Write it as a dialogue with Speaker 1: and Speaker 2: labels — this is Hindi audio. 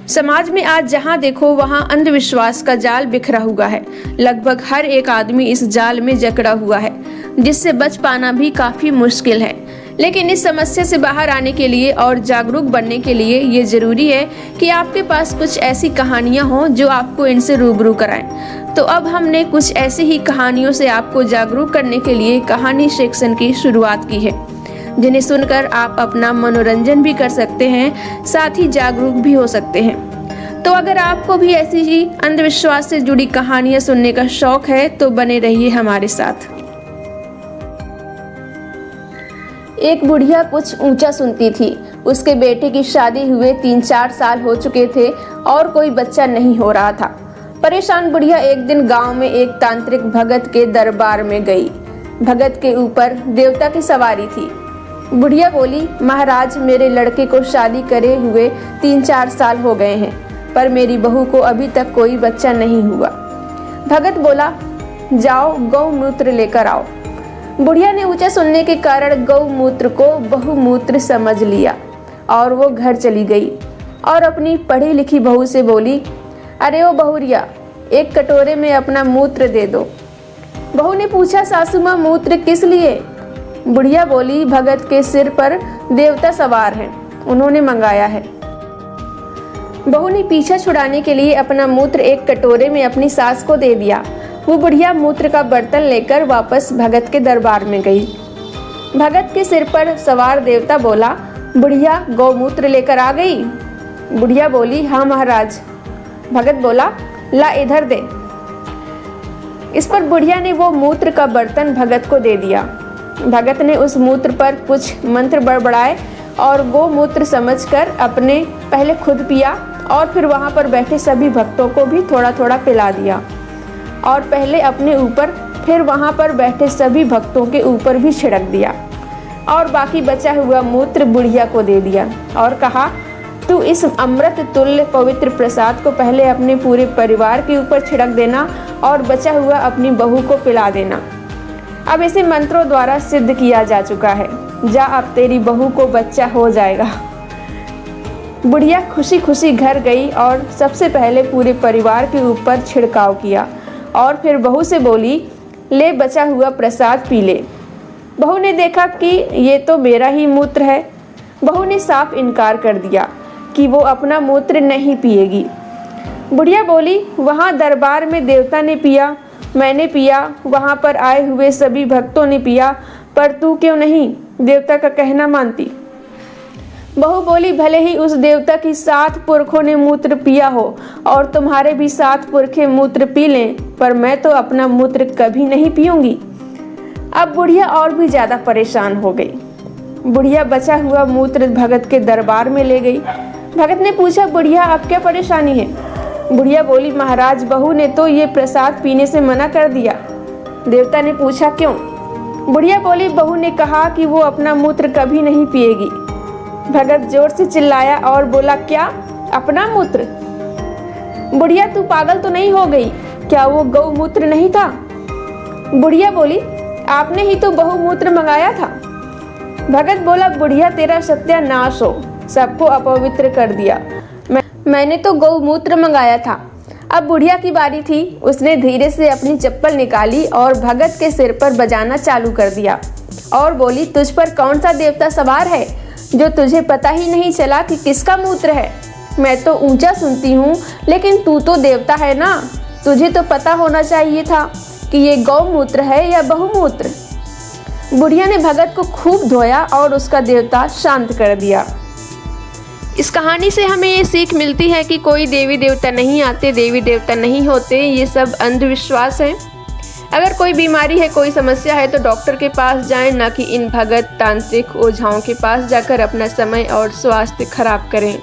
Speaker 1: समाज में आज जहां देखो वहां अंधविश्वास का जाल बिखरा हुआ है। लगभग हर एक आदमी इस जाल में जकड़ा हुआ है, जिससे बच पाना भी काफी मुश्किल है। लेकिन इस समस्या से बाहर आने के लिए और जागरूक बनने के लिए ये जरूरी है कि आपके पास कुछ ऐसी कहानियां हों जो आपको इनसे रूबरू कराएं। तो अब हमने कुछ ऐसी ही कहानियों से आपको जागरूक करने के लिए कहानी सेक्शन की शुरुआत की है, जिन्हें सुनकर आप अपना मनोरंजन भी कर सकते हैं, साथ ही जागरूक भी हो सकते हैं। तो अगर आपको भी ऐसी ही अंधविश्वास से जुड़ी कहानियां सुनने का शौक है तो बने रहिए हमारे साथ। एक बुढ़िया कुछ ऊंचा सुनती थी। उसके बेटे की शादी हुए 3-4 साल हो चुके थे और कोई बच्चा नहीं हो रहा था। परेशान बुढ़िया एक दिन गांव में एक तांत्रिक भगत के दरबार में गई। भगत के ऊपर देवता की सवारी थी। बुढ़िया बोली, महाराज, मेरे लड़के को शादी करे हुए 3-4 साल हो गए हैं, पर मेरी बहू को अभी तक कोई बच्चा नहीं हुआ। भगत बोला, जाओ गौमूत्र लेकर आओ। बुढ़िया ने ऊंचा सुनने के कारण गौमूत्र को बहुमूत्र समझ लिया और वो घर चली गई और अपनी पढ़ी लिखी बहू से बोली, अरे ओ बहुरिया, एक कटोरे में अपना मूत्र दे दो। बहू ने पूछा, सासू माँ, मूत्र किस लिए? बुढ़िया बोली, भगत के सिर पर देवता सवार हैं, उन्होंने मंगाया है। बहू ने पीछा छुड़ाने के लिए अपना मूत्र एक कटोरे में अपनी सास को दे दिया। वो बुढ़िया मूत्र का बर्तन लेकर वापस भगत के दरबार में गई। भगत के सिर पर सवार देवता बोला, बुढ़िया गौमूत्र लेकर आ गई? बुढ़िया बोली, हाँ महाराज। भगत बोला, ला इधर दे। इस पर बुढ़िया ने वो मूत्र का बर्तन भगत को दे दिया। भगत ने उस मूत्र पर कुछ मंत्र बड़बड़ाए और गौमूत्र समझकर अपने पहले खुद पिया और फिर वहाँ पर बैठे सभी भक्तों को भी थोड़ा थोड़ा पिला दिया और पहले अपने ऊपर फिर वहाँ पर बैठे सभी भक्तों के ऊपर भी छिड़क दिया और बाकी बचा हुआ मूत्र बुढ़िया को दे दिया और कहा, तू इस अमृत तुल्य पवित्र प्रसाद को पहले अपने पूरे परिवार के ऊपर छिड़क देना और बचा हुआ अपनी बहू को पिला देना। अब इसे मंत्रों द्वारा सिद्ध किया जा चुका है। जा, अब तेरी बहू को बच्चा हो जाएगा। बुढ़िया खुशी खुशी घर गई और सबसे पहले पूरे परिवार के ऊपर छिड़काव किया और फिर बहू से बोली, ले बचा हुआ प्रसाद पी ले। बहू ने देखा कि ये तो मेरा ही मूत्र है। बहू ने साफ इनकार कर दिया कि वो अपना मूत्र नहीं पिएगी। बुढ़िया बोली, वहाँ दरबार में देवता ने पिया, मैंने पिया, वहाँ पर आए हुए सभी भक्तों ने पिया, पर तू क्यों नहीं देवता का कहना मानती? बहू बोली, भले ही उस देवता की 7 पुरखों ने मूत्र पिया हो और तुम्हारे भी 7 पुरखे मूत्र पी लें, पर मैं तो अपना मूत्र कभी नहीं पीऊंगी। अब बुढ़िया और भी ज्यादा परेशान हो गई। बुढ़िया बचा हुआ मूत्र भगत के दरबार में ले गई। भगत ने पूछा, बुढ़िया अब क्या परेशानी है? बुढ़िया बोली, महाराज, बहू ने तो ये प्रसाद पीने से मना कर दिया। देवता ने पूछा, क्यों? बुढ़िया बोली, बहू ने कहा कि वो अपना मूत्र कभी नहीं पिएगी। भगत जोर से चिल्लाया और बोला, क्या अपना मूत्र? बुढ़िया, तू पागल तो नहीं हो गई? क्या वो गौमूत्र नहीं था? बुढ़िया बोली, आपने ही तो बहुमूत्र मंगाया था। भगत बोला, बुढ़िया, तेरा सत्यानाश हो, सबको अपवित्र कर दिया। मैंने तो गौमूत्र मंगाया था। अब बुढ़िया की बारी थी। उसने धीरे से अपनी चप्पल निकाली और भगत के सिर पर बजाना चालू कर दिया और बोली, तुझ पर कौन सा देवता सवार है जो तुझे पता ही नहीं चला कि किसका मूत्र है? मैं तो ऊंचा सुनती हूँ, लेकिन तू तो देवता है ना, तुझे तो पता होना चाहिए था कि ये गौमूत्र है या बहुमूत्र। बुढ़िया ने भगत को खूब धोया और उसका देवता शांत कर दिया। इस कहानी से हमें ये सीख मिलती है कि कोई देवी देवता नहीं आते, देवी देवता नहीं होते, ये सब अंधविश्वास है। अगर कोई बीमारी है, कोई समस्या है तो डॉक्टर के पास जाएं, ना कि इन भगत तांत्रिक ओझाओं के पास जाकर अपना समय और स्वास्थ्य खराब करें।